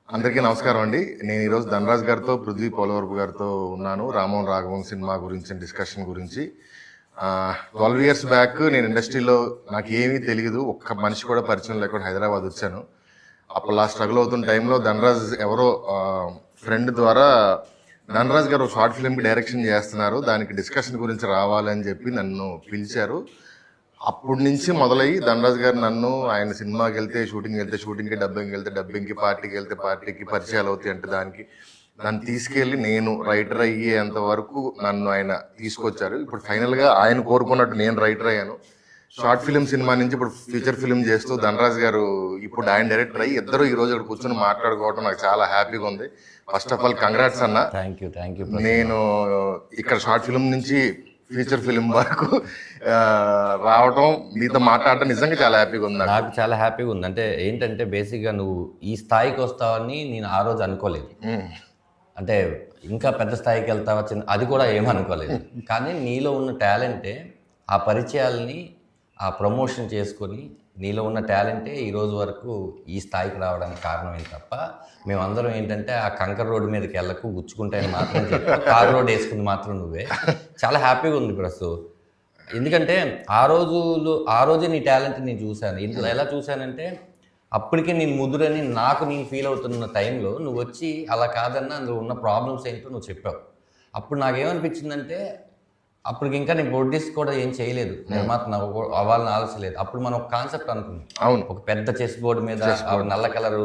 అందరికీ నమస్కారం అండి. నేను ఈరోజు ధనరాజ్ గారితో, పృథ్వీ పోలవరపు గారితో ఉన్నాను. రామోహన్ రాఘవం సినిమా గురించి డిస్కషన్ గురించి. 12 ఇయర్స్ బ్యాక్ నేను ఇండస్ట్రీలో నాకు ఏమీ తెలియదు, ఒక్క మనిషి కూడా పరిచయం లేకుండా హైదరాబాద్ వచ్చాను. అప్పుడు స్ట్రగుల్ అవుతున్న టైంలో ధనరాజ్ ఎవరో ఫ్రెండ్ ద్వారా ధనరాజ్ గారు షార్ట్ ఫిల్మ్కి డైరెక్షన్ చేస్తున్నారు, దానికి డిస్కషన్ గురించి రావాలని చెప్పి నన్ను పిలిచారు. అప్పటి నుంచి మొదలయ్యి ధనరాజ్ గారు నన్ను ఆయన సినిమాకి వెళ్తే షూటింగ్కి, డబ్బింగ్కి, పార్టీకి వెళ్తే పార్టీకి పరిచయాలు అవుతాయి అంటే దాన్ని తీసుకెళ్ళి నేను రైటర్ అయ్యేంత వరకు నన్ను ఆయన తీసుకొచ్చారు. ఇప్పుడు ఫైనల్గా ఆయన కోరుకున్నట్టు నేను రైటర్ అయ్యాను. షార్ట్ ఫిల్మ్ సినిమా నుంచి ఇప్పుడు ఫీచర్ ఫిల్మ్ చేస్తూ ధనరాజ్ గారు ఇప్పుడు ఆయన డైరెక్టర్ అయ్యి ఇద్దరు ఈ రోజు ఇక్కడ కూర్చొని మాట్లాడుకోవడం నాకు చాలా హ్యాపీగా ఉంది. ఫస్ట్ ఆఫ్ ఆల్ కంగ్రాట్స్ అన్న. Thank you. నేను ఇక్కడ షార్ట్ ఫిల్మ్ నుంచి ఫీచర్ ఫిల్మ్ వరకు రావడం, మీతో మాట్లాడటం నిజంగా చాలా హ్యాపీగా ఉంది. నాకు చాలా హ్యాపీగా ఉంది. అంటే ఏంటంటే బేసిక్గా నువ్వు ఈ స్థాయికి వస్తావని నేను ఆ రోజు అనుకోలేదు. అంటే ఇంకా పెద్ద స్థాయికి వెళ్తావా అది కూడా ఏమనుకోలేదు. కానీ నీలో ఉన్న టాలెంటే ఆ పరిచయాల్ని ఆ ప్రమోషన్ చేసుకొని నీలో ఉన్న టాలెంటే ఈరోజు వరకు ఈ స్థాయికి రావడానికి కారణమే తప్ప మేమందరం ఏంటంటే ఆ కంకర్ రోడ్డు మీదకి వెళ్ళకు, గుచ్చుకుంటాయని మాత్రం చెప్పి కార్ రోడ్ వేసుకుంది మాత్రం నువ్వే. చాలా హ్యాపీగా ఉంది ప్రస్తుతం. ఎందుకంటే ఆ రోజే నీ టాలెంట్ నేను చూశాను. ఇంట్లో ఎలా చూశానంటే అప్పటికే నేను ముదురని నేను ఫీల్ అవుతున్న టైంలో నువ్వు వచ్చి అలా కాదన్నా అందులో ఉన్న ప్రాబ్లమ్స్ ఏంటో నువ్వు చెప్పావు. అప్పుడు నాకేమనిపించిందంటే అప్పటికి ఇంకా నేను ప్రొడ్యూస్ కూడా ఏం చేయలేదు, నిర్మాత అవ్వాలని ఆలోచలేదు. అప్పుడు మనం ఒక కాన్సెప్ట్ అనుకున్నాం, అవును, ఒక పెద్ద చెస్ బోర్డు మీద నల్ల కలరు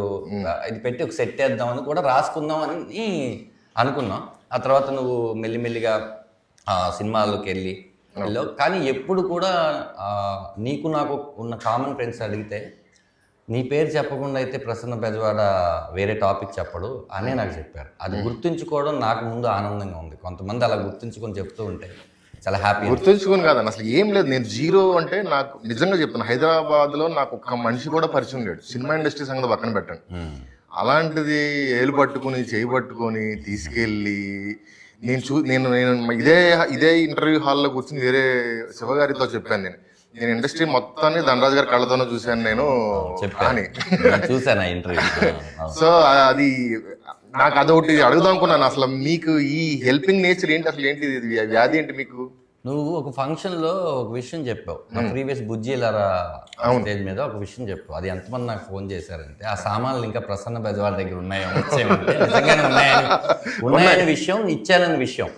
ఇది పెట్టి ఒక సెట్ వేద్దామని కూడా రాసుకుందాం అని అనుకున్నాం. ఆ తర్వాత నువ్వు మెల్లిమెల్లిగా సినిమాల్లోకి వెళ్ళావు. కానీ ఎప్పుడు కూడా నీకు నాకు ఉన్న కామన్ ఫ్రెండ్స్ అడిగితే నీ పేరు చెప్పకుండా అయితే ప్రసన్న బెజవాడ వేరే టాపిక్ చెప్పడు అనే నాకు చెప్పారు. అది గుర్తుంచుకోవడం నాకు ముందు ఆనందంగా ఉంది. కొంతమంది అలా గుర్తుంచుకొని చెప్తూ ఉంటే చాలా హ్యాపీ. గుర్తుంచుకొని కాదన్న, అసలు ఏం లేదు. నేను జీరో అంటే నాకు నిజంగా చెప్తాను, హైదరాబాద్లో నాకు ఒక్క మనిషి కూడా పరిచయం లేడు. సినిమా ఇండస్ట్రీ సంగతి పక్కన పెట్టండి. అలాంటిది ఏలు పట్టుకుని చేయి పట్టుకొని తీసుకెళ్ళి నేను ఇదే ఇంటర్వ్యూ హాల్లో కూర్చుని వేరే శివగారితో చెప్పాను, నేను ఇండస్ట్రీ మొత్తాన్ని ధనరాజ్ గారి కళ్ళతోనే చూశాను నేను అని చూసాను ఇంటర్వ్యూ. సో అది నాకు అదొకటి అడుగుదాం అనుకున్నాను, అసలు మీకు ఈ హెల్పింగ్ నేచర్ ఏంటి, అసలు ఏంటి వ్యాధి ఏంటి మీకు? నువ్వు ఒక ఫంక్షన్లో ఒక విషయం చెప్పావు, నా ప్రీవియస్ బుజ్జిలారా స్టేజ్ మీద ఒక విషయం చెప్పావు. అది ఎంతమంది నాకు ఫోన్ చేశారంటే ఆ సామాన్లు ఇంకా ప్రసన్న బెజవాడ దగ్గర నిజంగానే ఉన్నాయని విషయం, ఇచ్చానని విషయం,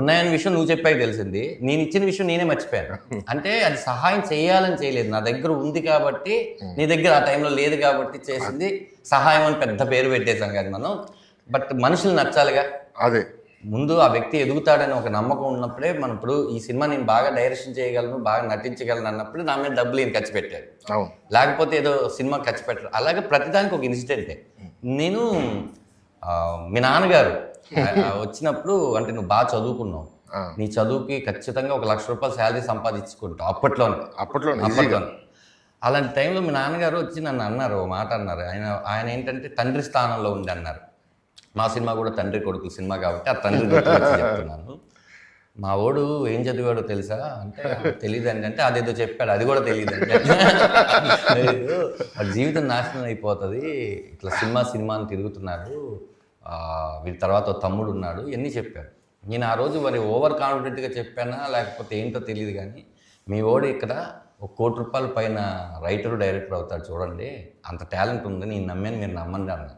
ఉన్నాయని విషయం నువ్వు చెప్పాక తెలిసింది. నేను ఇచ్చిన విషయం నేనే మర్చిపోయాను. అంటే అది సహాయం చేయాలని చేయలేదు, నా దగ్గర ఉంది కాబట్టి, నీ దగ్గర ఆ టైంలో లేదు కాబట్టి చేసింది సహాయం అని పెద్ద పేరు పెట్టేశాం కానీ మనం. బట్ మనుషులు నచ్చాలిగా, అదే ముందు ఆ వ్యక్తి ఎదుగుతాడని ఒక నమ్మకం ఉన్నప్పుడే మనం ఇప్పుడు ఈ సినిమా నేను బాగా డైరెక్షన్ చేయగలను, బాగా నటించగలను అన్నప్పుడు నా మీద డబ్బులు నేను ఖర్చు పెట్టాడు, లేకపోతే ఏదో సినిమా ఖర్చు పెట్టారు. అలాగే ప్రతిదానికి ఒక ఇన్సిడెంటే. నేను మీ నాన్నగారు వచ్చినప్పుడు, అంటే నువ్వు బాగా చదువుకున్నావు, నీ చదువుకి ఖచ్చితంగా 1 లక్ష రూపాయలు శాలరీ సంపాదించుకుంటావు అప్పట్లో. అలాంటి టైంలో మీ నాన్నగారు వచ్చి నన్ను అన్నారు, ఓ మాట అన్నారు. ఆయన ఏంటంటే తండ్రి స్థానంలో ఉంది అన్నారు. మా సినిమా కూడా తండ్రి కొడుకు సినిమా కాబట్టి ఆ తండ్రి గురించి చెప్తున్నాను. మా వాడు ఏం చదివాడో తెలుసా అంటే తెలియదండి అంటే అదేదో చెప్పాడు, అది కూడా తెలియదండి. జీవితం నాశనం అయిపోతుంది, ఇట్లా సినిమా అని తిరుగుతున్నారు, వీళ్ళ తర్వాత తమ్ముడు ఉన్నాడు, ఇవన్నీ చెప్పారు. నేను ఆ రోజు మరి ఓవర్ కాన్ఫిడెంట్గా చెప్పానా లేకపోతే ఏంటో తెలియదు, కానీ మీ వాడు ఇక్కడ 1 కోటి రూపాయల పైన రైటరు డైరెక్టర్ అవుతాడు చూడండి, అంత టాలెంట్ ఉంది, నేను నమ్మాను, మీరు నమ్మండి అన్న.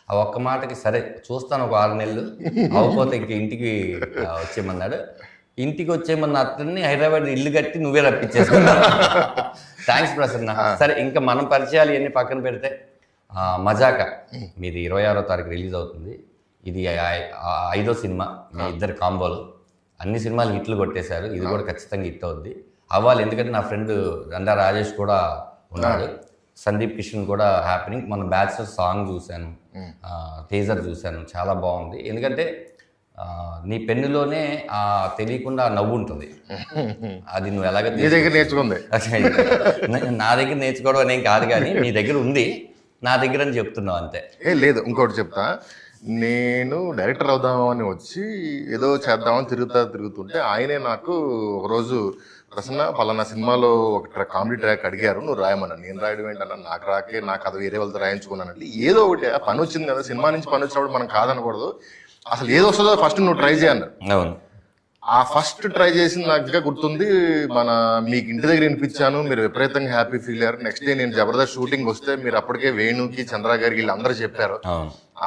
ఆ ఒక్క మాటకి సరే చూస్తాను, ఒక 6 నెలలు అవ్వకపోతే ఇంక ఇంటికి వచ్చేయమన్నాడు. ఇంటికి వచ్చేయమన్న అతన్ని హైదరాబాద్ ఇల్లు కట్టి నువ్వే రప్పించేసుకున్నా. థ్యాంక్స్ ప్రసన్న. సరే ఇంకా మనం పరిచయాలు ఇవన్నీ పక్కన పెడితే, మజాకా మీది 26వ తారీఖు రిలీజ్ అవుతుంది. ఇది 5వ సినిమా మీ ఇద్దరు కాంబోలో. అన్ని సినిమాలు హిట్లు కొట్టేశారు, ఇది కూడా ఖచ్చితంగా హిట్ అవుద్ది, అవ్వాలి. ఎందుకంటే నా ఫ్రెండ్ రండా రాజేష్ కూడా ఉన్నాడు, సందీప్ కిషన్ కూడా హ్యాపీనింగ్. మన బ్యాచులర్ సాంగ్ చూశాను, టీజర్ చూశాను, చాలా బాగుంది. ఎందుకంటే నీ పెన్నులోనే తెలియకుండా నవ్వు ఉంటుంది, అది నువ్వు ఎలాగ నేర్చుకుంది. నా దగ్గర నేర్చుకోవడం అనేం కాదు, కానీ నీ దగ్గర ఉంది, నా దగ్గర అని చెప్తున్నావు అంతే. లేదు, ఇంకోటి చెప్తా. నేను డైరెక్టర్ అవుదామని వచ్చి ఏదో చేద్దామని తిరుగుతుంటే ఆయనే నాకు ఒకరోజు ప్రసన్న పలానా సినిమాలో ఒక కామెడీ ట్రాక్ అడిగారు, నువ్వు రాయమన్నా. నేను రాయడం ఏంటన్నా, నాకు రాకే, నాకు అది వేరే వాళ్ళతో రాయించుకున్నానంటే ఏదో ఒకటి ఆ పని వచ్చింది కదా, సినిమా నుంచి పని వచ్చినప్పుడు మనం కాదనకూడదు, అసలు ఏది వస్తుందో ఫస్ట్ నువ్వు ట్రై చేయన్నారు. అవును. ఆ ఫస్ట్ ట్రై చేసింది నాకు ఇంకా గుర్తుంది. మీకు ఇంటి దగ్గర వినిపించాను, మీరు విపరీతంగా హ్యాపీ ఫీల్ అయ్యారు. నెక్స్ట్ డే నేను జబర్దస్త్ షూటింగ్ వస్తే మీరు అప్పటికే వేణుకి, చంద్ర గారికి వీళ్ళు అందరూ చెప్పారు.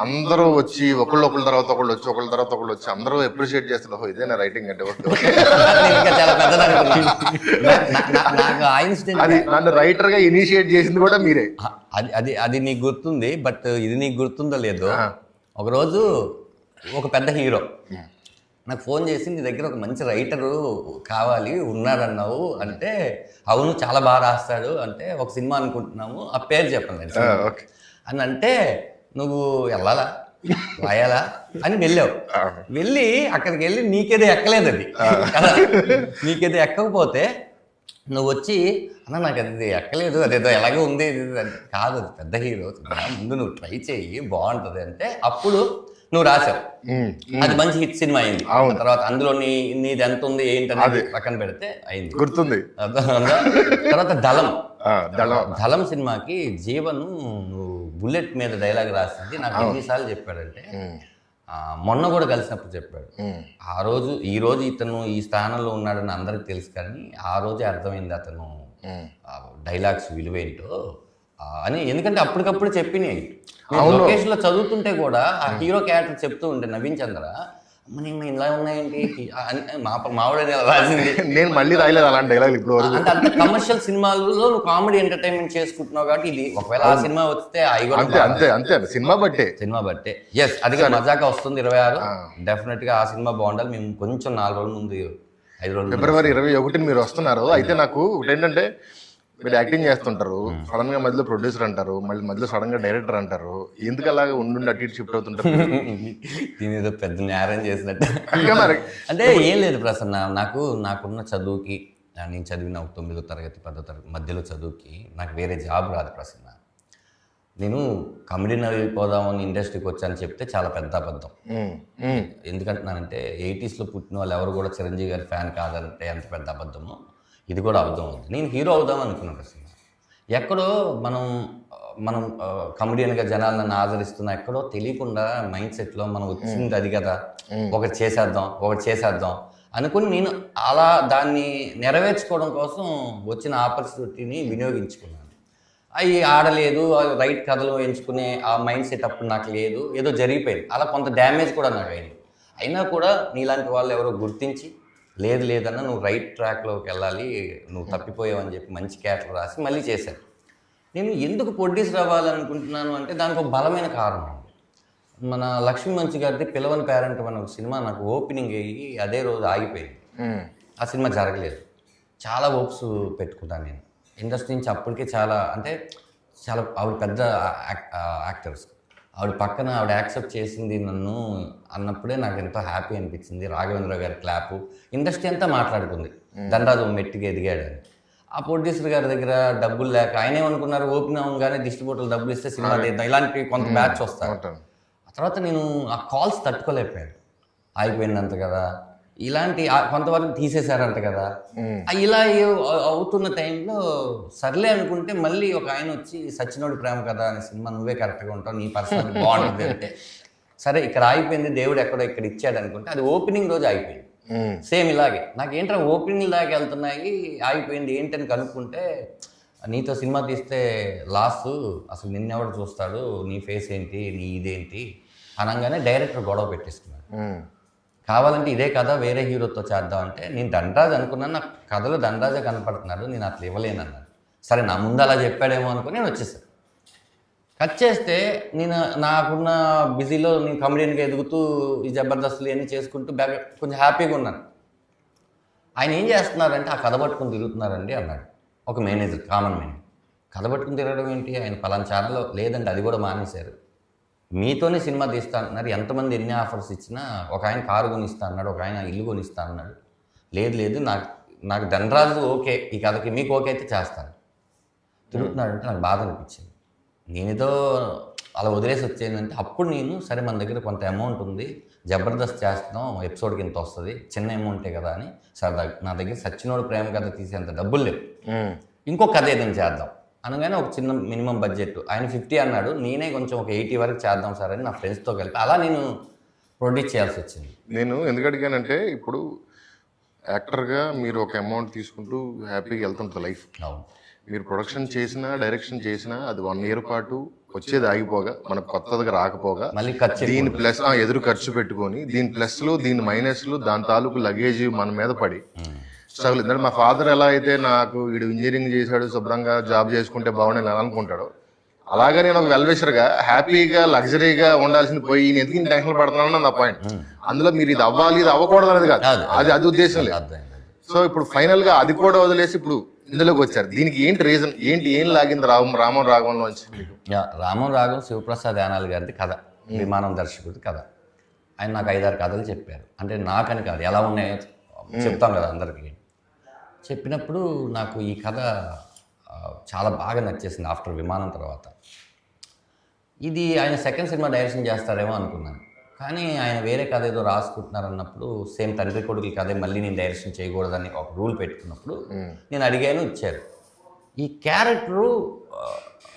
అందరూ వచ్చి ఒకళ్ళ తర్వాత ఒకళ్ళు వచ్చి అందరూ అప్రిషియేట్ చేస్తున్నారు, ఇదే నా రైటింగ్ అంటే. అది నన్ను రైటర్ గా ఇనిషియేట్ చేసింది కూడా మీరే. అది నీకు గుర్తుంది. బట్ ఇది నీకు గుర్తుందో లేదో, ఒకరోజు ఒక పెద్ద హీరో నాకు ఫోన్ చేసి నీ దగ్గర ఒక మంచి రైటరు కావాలి ఉన్నారన్నావు అంటే, అవును చాలా బాగా రాస్తాడు అంటే, ఒక సినిమా అనుకుంటున్నాము, ఆ పేరు చెప్పండి అని అంటే, నువ్వు వెళ్ళాలా రాయాలా అని వెళ్ళావు. వెళ్ళి అక్కడికి వెళ్ళి నీకేదో ఎక్కలేదు అది కదా. నీకేదో ఎక్కకపోతే నువ్వు వచ్చి అన్న నాకు అది ఎక్కలేదు, అదేదో ఎలాగే ఉంది కాదు, అది పెద్ద హీరో, ముందు నువ్వు ట్రై చేయి బాగుంటుంది అంటే అప్పుడు నువ్వు రాశావు. అది మంచి హిట్ సినిమా అయింది. తర్వాత అందులో నీది ఎంత ఉంది ఏంటనేది పక్కన పెడితే అయింది, గుర్తుంది. తర్వాత దళం సినిమాకి జీవన్ నువ్వు బుల్లెట్ మీద డైలాగ్ రాసింది నాకు ఎన్నిసార్లు చెప్పాడంటే, మొన్న కూడా కలిసినప్పుడు చెప్పాడు. ఈ రోజు ఇతను ఈ స్థానంలో ఉన్నాడని అందరికి తెలుసు, కానీ ఆ రోజే అర్థమైంది అతను డైలాగ్స్ విలువేంటో అని. ఎందుకంటే అప్పటికప్పుడు చెప్పినాయి. లొకేషన్ లో చదువుతుంటే కూడా ఆ హీరో క్యారెక్టర్ చెప్తూ ఉంటే నవీన్ చంద్ర ఇలా ఉన్నాయండి మావిడ రాసింది, నేను మళ్ళీ రాయలేదు అలాంటి డైలాగ్ ఇప్పుడు. అంటే అంత కమర్షియల్ సినిమాలలో నువ్వు కామెడీ ఎంటర్టైన్మెంట్ చేసుకుంటున్నావు కాబట్టి ఇది ఒకవేళ ఆ సినిమా వస్తే అంతే సినిమా బట్టే ఎస్ అది మజాకా వస్తుంది 26 డెఫినెట్ గా ఆ సినిమా బాగుండాలి. మేము కొంచెం 4 రోజుల ముందు 5 రోజులు ఫిబ్రవరి 21 మీరు వస్తున్నారు. అయితే నాకు ఏంటంటే, మీరు యాక్టింగ్ చేస్తుంటారు, సడన్ గా మధ్యలో ప్రొడ్యూసర్ అంటారు, మళ్ళీ మధ్యలో సడన్ గా డైరెక్టర్ అంటారు, ఎందుకు అలాగా ఉండి అటు ఇటు షిఫ్ట్ అవుతుంటారు? దీని ఏదో పెద్ద నేరం చేసినట్టు. అంటే ఏం లేదు ప్రసన్న, నాకున్న చదువుకి, నేను చదివిన 9వ తరగతి 10వ తరగతి మధ్యలో చదువుకి నాకు వేరే జాబ్ రాదు ప్రసన్న. నేను కమెడీని అయిపోదామని ఇండస్ట్రీకి వచ్చాను చెప్తే చాలా పెద్ద అబద్ధం. ఎందుకంటున్నానంటే 80s పుట్టిన వాళ్ళు ఎవరు కూడా చిరంజీవి గారి ఫ్యాన్ కాదంటే ఎంత పెద్ద అబద్ధమో ఇది కూడా అవుదాం ఉంది. నేను హీరో అవుదాం అనుకున్నాను ప్రసన్న. ఎక్కడో మనం కమెడియన్గా జనాలు నన్ను ఆదరిస్తున్నా, ఎక్కడో తెలియకుండా మైండ్ సెట్లో మనం వచ్చింది అది కదా, ఒకటి చేసేద్దాం అనుకుని నేను అలా దాన్ని నెరవేర్చుకోవడం కోసం వచ్చిన ఆపర్చునిటీని వినియోగించుకున్నాను. అవి ఆడలేదు, రైట్ కథలు ఎంచుకునే ఆ మైండ్ సెట్ అప్పుడు నాకు లేదు, ఏదో జరిగిపోయింది. అలా కొంత డ్యామేజ్ కూడా నాకు అయింది. అయినా కూడా నీలాంటి వాళ్ళు ఎవరో గుర్తించి లేదన్నా నువ్వు రైట్ ట్రాక్లోకి వెళ్ళాలి, నువ్వు తప్పిపోయావని చెప్పి మంచి క్యారెక్టర్ రాసి మళ్ళీ చేశాను. నేను ఎందుకు ప్రొడ్యూసర్ అవ్వాలనుకుంటున్నాను అంటే దానికి ఒక బలమైన కారణం ఉంది. మన లక్ష్మీ మంచి గారిది పిలవని పేరెంట్ మన సినిమా నాకు ఓపెనింగ్ అయ్యి అదే రోజు ఆగిపోయింది. ఆ సినిమా జరగలేదు. చాలా హోప్స్ పెట్టుకున్నాను నేను ఇండస్ట్రీ నుంచి. అప్పటికే చాలా ఆవిడ పెద్ద యాక్టర్స్, ఆవిడ పక్కన ఆవిడ యాక్సెప్ట్ చేసింది నన్ను అన్నప్పుడే నాకు ఎంతో హ్యాపీ అనిపించింది. రాఘవేంద్ర గారి క్లాపు, ఇండస్ట్రీ అంతా మాట్లాడుకుంది ధనరాజు మెట్టికి ఎదిగాడని. ఆ ప్రొడ్యూసర్ గారి దగ్గర డబ్బులు లేక ఆయన ఏమనుకున్నారు, ఓపెన్ అవ్వగానే డిస్ట్రిబ్యూటర్లు డబ్బులు ఇస్తే సినిమా తీద్దాం, ఇలాంటి కొంత బ్యాచ్ వస్తారు. ఆ తర్వాత నేను ఆ కాల్స్ తట్టుకోలేకపోయాను. ఆగిపోయిందంట కదా, ఇలాంటి కొంతవరకు తీసేశారంట కదా, ఇలా అవుతున్న టైంలో సర్లే అనుకుంటే మళ్ళీ ఒక ఆయన వచ్చి సచ్చినోడి ప్రేమ కదా అనే సినిమా నువ్వే కరెక్ట్గా ఉంటావు, నీ పర్సనల్ బాగుంటుంది అంటే, సరే ఇక్కడ ఆగిపోయింది, దేవుడు ఎక్కడో ఇక్కడ ఇచ్చాడు అనుకుంటే అది ఓపెనింగ్ రోజు ఆగిపోయింది. సేమ్ ఇలాగే నాకేంట్రా ఓపెనింగ్ లాగా వెళ్తున్నాయి, ఆగిపోయింది ఏంటని కనుక్కుంటే, నీతో సినిమా తీస్తే లాస్, అసలు నిన్నెవడు చూస్తాడు, నీ ఫేస్ ఏంటి, నీ ఇదేంటి అనగానే డైరెక్టర్ గొడవ పెట్టేసుకున్నాడు. కావాలంటే ఇదే కథ వేరే హీరోతో చేద్దామంటే, నేను ధనరాజ్ అనుకున్నాను, నాకు కథలో ధనరాజే కనపడుతున్నాడు, నేను అట్లా ఇవ్వలేను అన్నాడు. సరే నా ముందు అలా చెప్పాడేమో అనుకుని నేను వచ్చేసాను. కట్ చేస్తే నాకున్న బిజీలో నేను కమెడియన్గా ఎదుగుతూ ఈ జబర్దస్తులు ఇవన్నీ చేసుకుంటూ కొంచెం హ్యాపీగా ఉన్నాను. ఆయన ఏం చేస్తున్నారంటే ఆ కథ పట్టుకుని తిరుగుతున్నారండి అన్నాడు ఒక మేనేజర్, కామన్ మేనేజర్. కథ పట్టుకుని తిరగడం ఏంటి, ఆయన పలానా ఛానల్లో లేదండి, అది కూడా మానేశారు, మీతోనే సినిమా తీస్తా అంటున్నారు, ఎంతమంది ఎన్ని ఆఫర్స్ ఇచ్చినా, ఒక ఆయన కారు కొనిస్తా అన్నాడు, ఒక ఆయన ఇల్లు కొనిస్తా అన్నాడు, లేదు నాకు ధనరాజు ఓకే, ఈ కథకి మీకు ఓకే అయితే చేస్తాను. తిరుగుతున్నాడంటే నాకు బాధ అనిపించింది. నేనేదో అలా వదిలేసి వచ్చేయంటే అప్పుడు నేను సరే మన దగ్గర కొంత అమౌంట్ ఉంది, జబర్దస్త్ చేస్తున్నాం, ఎపిసోడ్కి ఇంత వస్తుంది, చిన్న అమౌంటే కదా అని, సార్ నా దగ్గర సచ్చినోడు ప్రేమ కథ తీసేంత డబ్బులు లేవు, ఇంకో కథ ఏదైనా చేద్దాం అనగానే ఒక చిన్న మినిమం బడ్జెట్, ఆయన 50 అన్నాడు, నేనే కొంచెం ఒక 80 వరకు చేద్దాం సార్ అని నా ఫ్రెండ్స్తో కలిపి అలా నేను ప్రొడ్యూస్ చేయాల్సి వచ్చింది. నేను ఎందుకు అడిగానంటే ఇప్పుడు యాక్టర్గా మీరు ఒక అమౌంట్ తీసుకుంటూ హ్యాపీగా వెళ్తుంటుంది లైఫ్. అవును, మీరు ప్రొడక్షన్ చేసినా డైరెక్షన్ చేసినా అది 1 year పాటు వచ్చేది ఆగిపోగా మనకు కొత్తదిగా రాకపోగా మళ్ళీ ఖర్చు దీని ప్లస్ ఎదురు ఖర్చు పెట్టుకొని దీని ప్లస్లు దీని మైనస్లు దాని తాలూకు లగేజ్ మన మీద పడి స్ట్రగుల్. ఎందుకంటే మా ఫాదర్ ఎలా అయితే నాకు వీడు ఇంజనీరింగ్ చేశాడు శుభ్రంగా జాబ్ చేసుకుంటే బాగుండేది అని అనుకుంటాడు, అలాగే నేను ఒక వెల్విషర్గా హ్యాపీగా లగ్జరీగా ఉండాల్సింది పోయి ఈయన ఎందుకు టెన్షన్ పడుతున్నాను నా పాయింట్. అందులో మీరు ఇది అవ్వాలి ఇది అవ్వకూడదు అనేది కాదు, అది ఉద్దేశం లేదు. సో ఇప్పుడు ఫైనల్ గా అది కూడా వదిలేసి ఇప్పుడు ఇందులోకి వచ్చారు. దీనికి ఏంటి రీజన్, ఏం లాగింది రామం రాఘవంలోంచి? రామం రాఘవం శివప్రసాద్ యానాల్ గారిది కథ, విమానం దర్శకుడిది కథ. ఆయన నాకు 5-6 కథలు చెప్పారు, అంటే నాకని కాదు ఎలా ఉన్నాయో చెప్తాం కదా అందరికీ. చెప్పినప్పుడు నాకు ఈ కథ చాలా బాగా నచ్చేసింది. ఆఫ్టర్ విమానం తర్వాత ఇది ఆయన సెకండ్ సినిమా డైరెక్షన్ చేస్తారేమో అనుకున్నాను, కానీ ఆయన వేరే కథ ఏదో రాసుకుంటున్నారు అన్నప్పుడు సేమ్ తండ్రి కొడుకుల కథే మళ్ళీ నేను డైరెక్షన్ చేయకూడదని ఒక రూల్ పెట్టుకున్నప్పుడు నేను అడిగాను, ఇచ్చారు. ఈ క్యారెక్టరు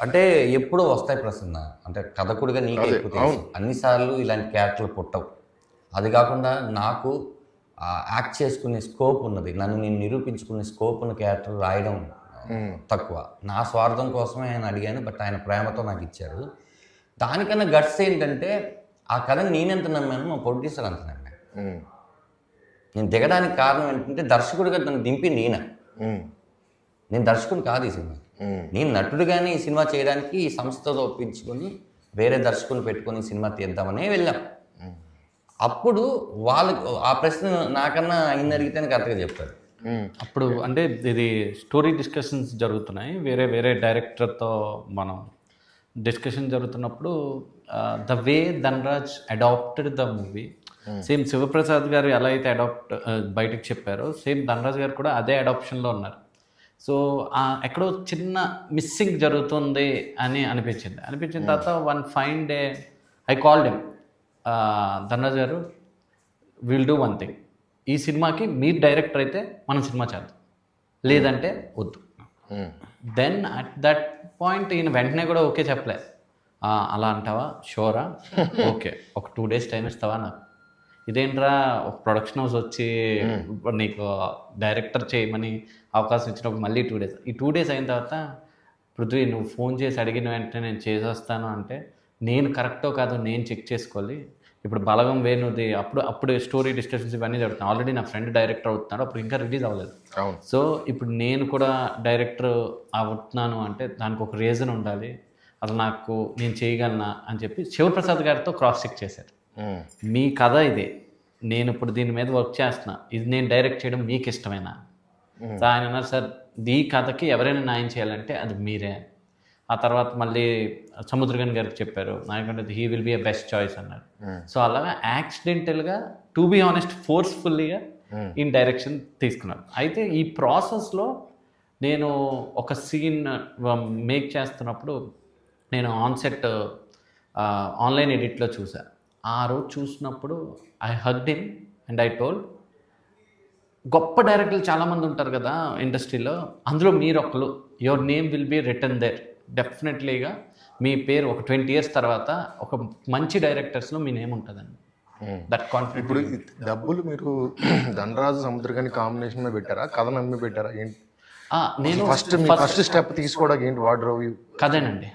అంటే ఎప్పుడో వస్తాయి ప్రసన్న, అంటే కథకుడిగా నీకే ఎక్కువ తెలుసు, అన్నిసార్లు ఇలాంటి క్యారెక్టర్లు పుట్టవు. అది కాకుండా నాకు యాక్ట్ చేసుకునే స్కోప్ ఉన్నది, నన్ను నేను నిరూపించుకునే స్కోప్ ఉన్న క్యారెక్టర్ రాయడం తక్కువ. నా స్వార్థం కోసమే ఆయన అడిగాను, బట్ ఆయన ప్రేమతో నాకు ఇచ్చారు. దానికన్నా గట్స్ ఏంటంటే ఆ కథని నేనెంత నమ్మాను, మా ప్రొడ్యూసర్ అంత నమ్మాను. నేను దిగడానికి కారణం ఏంటంటే దర్శకుడిగా నన్ను దింపింది ఈయన. నేను దర్శకుడు కాదు ఈ సినిమా, నేను నటుడుగానే ఈ సినిమా చేయడానికి ఈ సంస్థతో ఒప్పించుకొని వేరే దర్శకులు పెట్టుకొని సినిమా తీద్దామనే వెళ్ళాం. అప్పుడు వాళ్ళకు ఆ ప్రశ్న నాకన్నా ఆయన అడిగితేనే కరెక్ట్గా చెప్తారు. అప్పుడు అంటే ఇది స్టోరీ డిస్కషన్స్ జరుగుతున్నాయి, వేరే వేరే డైరెక్టర్తో మనం డిస్కషన్ జరుగుతున్నప్పుడు the way Dhanraj adapted the movie, same Shivaprasad garu ఎలా అయితే బయటకు చెప్పారో సేమ్ ధనరాజ్ గారు కూడా అదే అడాప్షన్లో ఉన్నారు. సో ఎక్కడో చిన్న మిస్సింగ్ జరుగుతుంది అని అనిపించిన తర్వాత one fine day I called him, Dhanraj గారు విల్ డూ వన్ థింగ్, ఈ సినిమాకి మీరు డైరెక్టర్ అయితే మనం సినిమా చేద్దాం, లేదంటే వద్దు. దెన్ అట్ దట్ పాయింట్ ఈయన వెంటనే కూడా ఓకే చెప్పలే, అలా అంటావా, షోరా, ఓకే ఒక 2 days టైం ఇస్తావా నాకు, ఇదేంట్రా ఒక ప్రొడక్షన్ హౌస్ వచ్చి నీకు డైరెక్టర్ చేయమని అవకాశం ఇచ్చినప్పుడు మళ్ళీ 2 days, ఈ 2 days అయిన తర్వాత పృథ్వీ నువ్వు ఫోన్ చేసి అడిగిన వెంటనే నేను చేసేస్తాను అంటే నేను కరెక్టో కాదో నేను చెక్ చేసుకోవాలి. ఇప్పుడు బలగం వేణుది అప్పుడు స్టోరీ డిస్కషన్స్ ఇవన్నీ జరుగుతున్నాయి, ఆల్రెడీ నా ఫ్రెండ్ డైరెక్టర్ అవుతున్నాడు, అప్పుడు ఇంకా రిలీజ్ అవ్వలేదు. సో ఇప్పుడు నేను కూడా డైరెక్టర్ అవుతున్నాను అంటే దానికి ఒక రీజన్ ఉండాలి, అసలు నాకు నేను చేయగలనా అని చెప్పి శివప్రసాద్ గారితో క్రాస్ చెక్ చేశారు. మీ కథ ఇదే, నేను ఇప్పుడు దీని మీద వర్క్ చేస్తున్నా, ఇది నేను డైరెక్ట్ చేయడం మీకు ఇష్టమేనా? సో ఆయన అన్నారు, సార్ ఈ కథకి ఎవరైనా న్యాయం చేయాలంటే అది మీరే. ఆ తర్వాత మళ్ళీ సముద్రగన్ గారికి చెప్పారు, నాకంటే he will be a best choice అన్నారు. సో అలాగా యాక్సిడెంటల్గా టు బీ ఆనెస్ట్ ఫోర్స్ఫుల్లీగా ఇన్ డైరెక్షన్ తీసుకున్నారు. అయితే ఈ ప్రాసెస్లో నేను ఒక సీన్ మేక్ చేస్తున్నప్పుడు నేను ఆన్సెట్ ఆన్లైన్ ఎడిట్లో చూసాను. ఆ రోజు చూసినప్పుడు I hugged him and I told, గొప్ప డైరెక్టర్లు చాలామంది ఉంటారు కదా ఇండస్ట్రీలో, అందులో మీరు ఒకరు, your name will be written there, డెఫినెట్లీగా మీ పేరు ఒక 20 years తర్వాత ఒక మంచి డైరెక్టర్స్లో మీ నేమ్ ఉంటుందండి. That confident. ఇప్పుడు డబ్బులు మీరు ధనరాజు సముద్రకాని కాంబినేషన్ మీద పెట్టారా, కథ నమ్మి పెట్టారా, ఏంటి? నేను ఫస్ట్ స్టెప్ తీసుకోవడానికి ఏంటి వార్డ్రోబ్? కథేనండి,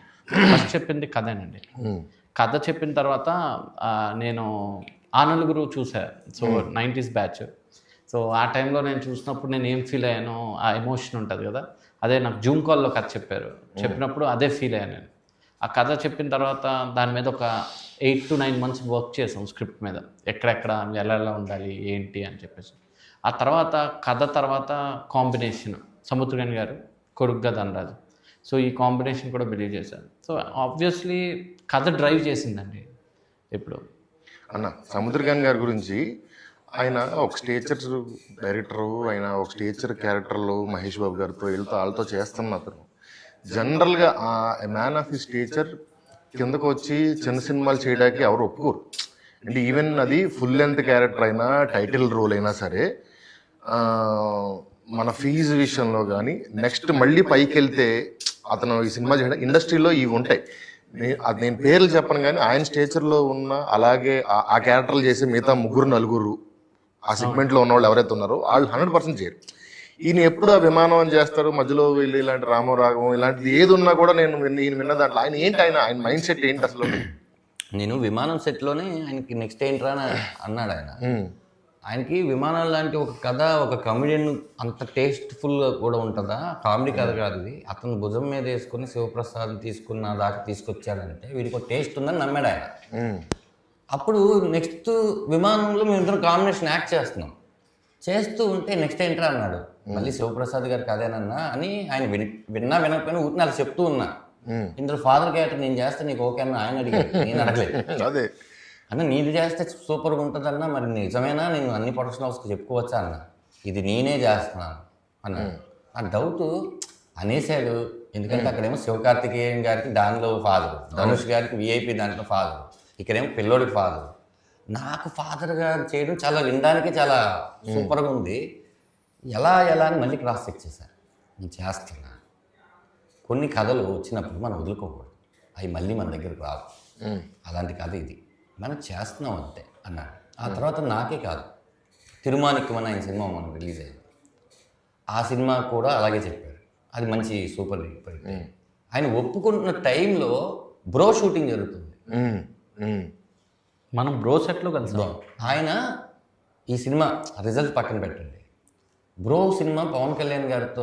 ఫస్ట్ చెప్పింది కథేనండి. కథ చెప్పిన తర్వాత నేను ఆ నలుగురు చూసాను, సో 90s బ్యాచ్. సో ఆ టైంలో నేను చూసినప్పుడు నేను ఏం ఫీల్ అయ్యానో ఆ ఎమోషన్ ఉంటుంది కదా, అదే నాకు జూమ్ కాల్లో కథ చెప్పినప్పుడు అదే ఫీల్ అయ్యాను నేను. ఆ కథ చెప్పిన తర్వాత దాని మీద ఒక 8 to 9 months వర్క్ చేసాం స్క్రిప్ట్ మీద, ఎక్కడెక్కడ ఎలా ఉండాలి ఏంటి అని చెప్పేసి. ఆ తర్వాత కథ తర్వాత కాంబినేషన్ సముద్రగన్ గారు కొడుగ్గా ధనరాజు, సో ఈ కాంబినేషన్ కూడా బిలీవ్ చేశాను. సో ఆబ్వియస్లీ కథ డ్రైవ్ చేసిందండి. ఇప్పుడు అన్న సముద్రగన్ గారి గురించి, ఆయన ఒక స్టేచర్ డైరెక్టరు, ఆయన ఒక స్టేచర్ క్యారెక్టర్లు మహేష్ బాబు గారితో వాళ్ళతో చేస్తున్న అతను జనరల్గా మ్యాన్ ఆఫ్ ది స్టేచర్ కిందకు వచ్చి చిన్న సినిమాలు చేయడానికి ఎవరు ఒప్పుకోరు. అంటే ఈవెన్ అది ఫుల్ లెంత్ క్యారెక్టర్ అయినా టైటిల్ రోల్ అయినా సరే మన ఫీజు విషయంలో కానీ నెక్స్ట్ మళ్ళీ పైకి వెళ్తే అతను ఈ సినిమా చేయడం ఇండస్ట్రీలో ఇవి ఉంటాయి. అది నేను పేర్లు చెప్పను కానీ ఆయన స్టేచర్లో ఉన్న అలాగే ఆ క్యారెక్టర్లు చేసే మిగతా 3-4 ఆ సెగ్మెంట్లో ఉన్న వాళ్ళు ఎవరైతే ఉన్నారో వాళ్ళు 100% చేయరు. ఈయన ఎప్పుడు ఆ విమానం అని చేస్తారు, మధ్యలో వెళ్ళి ఇలాంటి రామరాగం ఇలాంటిది ఏది ఉన్నా కూడా నేను విన్న దాంట్లో ఆయన ఏంటి, ఆయన మైండ్ సెట్ ఏంటి అసలు? నేను విమానం సెట్లోనే ఆయనకి నెక్స్ట్ ఏంట్రా అని అన్నాడు ఆయన. ఆయనకి విమానం లాంటి ఒక కథ, ఒక కమెడియన్ అంత టేస్ట్ఫుల్గా కూడా ఉంటుందా? కామెడీ కథ కాదు ఇది. అతను భుజం మీద వేసుకుని శివప్రసాద్ తీసుకున్న దాకా తీసుకొచ్చాడంటే వీడికి ఒక టేస్ట్ ఉందని నమ్మాడు ఆయన. అప్పుడు నెక్స్ట్ విమానంలో మేమిద్దరం కాంబినేషన్ యాక్ట్ చేస్తూ ఉంటే నెక్స్ట్ ఏంట్రా అన్నాడు. మళ్ళీ శివప్రసాద్ గారు కదేనన్నా అని ఆయన విన్నా వినకపోయినా ఊరిని అలా చెప్తూ ఉన్నా. ఇందులో ఫాదర్ క్యారెక్టర్ నేను చేస్తే నీకు ఓకే అన్న ఆయన అడిగాడు, నేను అడగలేదు. అదే అన్న నీది చేస్తే సూపర్గా ఉంటుందన్నా, మరి నిజమేనా, నేను అన్ని ప్రొడక్షన్ హౌస్కి చెప్పుకోవచ్చా అన్న, ఇది నేనే చేస్తున్నాను అన్నాడు. ఆ డౌట్ అనేసాడు. ఎందుకంటే అక్కడేమో శివకార్తికేయన్ గారికి దానిలో ఫాదర్, ధనుష్ గారికి విఐపి దాంట్లో ఫాదర్, ఇక్కడేమో పిల్లోడికి ఫాదర్. నాకు ఫాదర్గా చేయడం చాలా వినడానికి చాలా సూపర్గా ఉంది. ఎలా అని మళ్ళీ క్రాస్ చెక్ చేశాను. నేను చేస్తున్నా. కొన్ని కథలు వచ్చినప్పుడు మనం వదులుకోకూడదు, అవి మళ్ళీ మన దగ్గరకు రావు. అలాంటి కథ ఇది, మనం చేస్తున్నాం అంతే అన్నాడు. ఆ తర్వాత నాకే కాదు, తిరుమానిక్కమని ఆయన సినిమా మనం రిలీజ్ అయింది, ఆ సినిమా కూడా అలాగే చెప్పారు. అది మంచి సూపర్ హిట్. ఆయన ఒప్పుకుంటున్న టైంలో బ్రో షూటింగ్ జరుగుతుంది. మనం బ్రో సెట్లో కలుద్దాం. ఆయన ఈ సినిమా రిజల్ట్ పక్కన పెట్టండి, బ్రో సినిమా పవన్ కళ్యాణ్ గారితో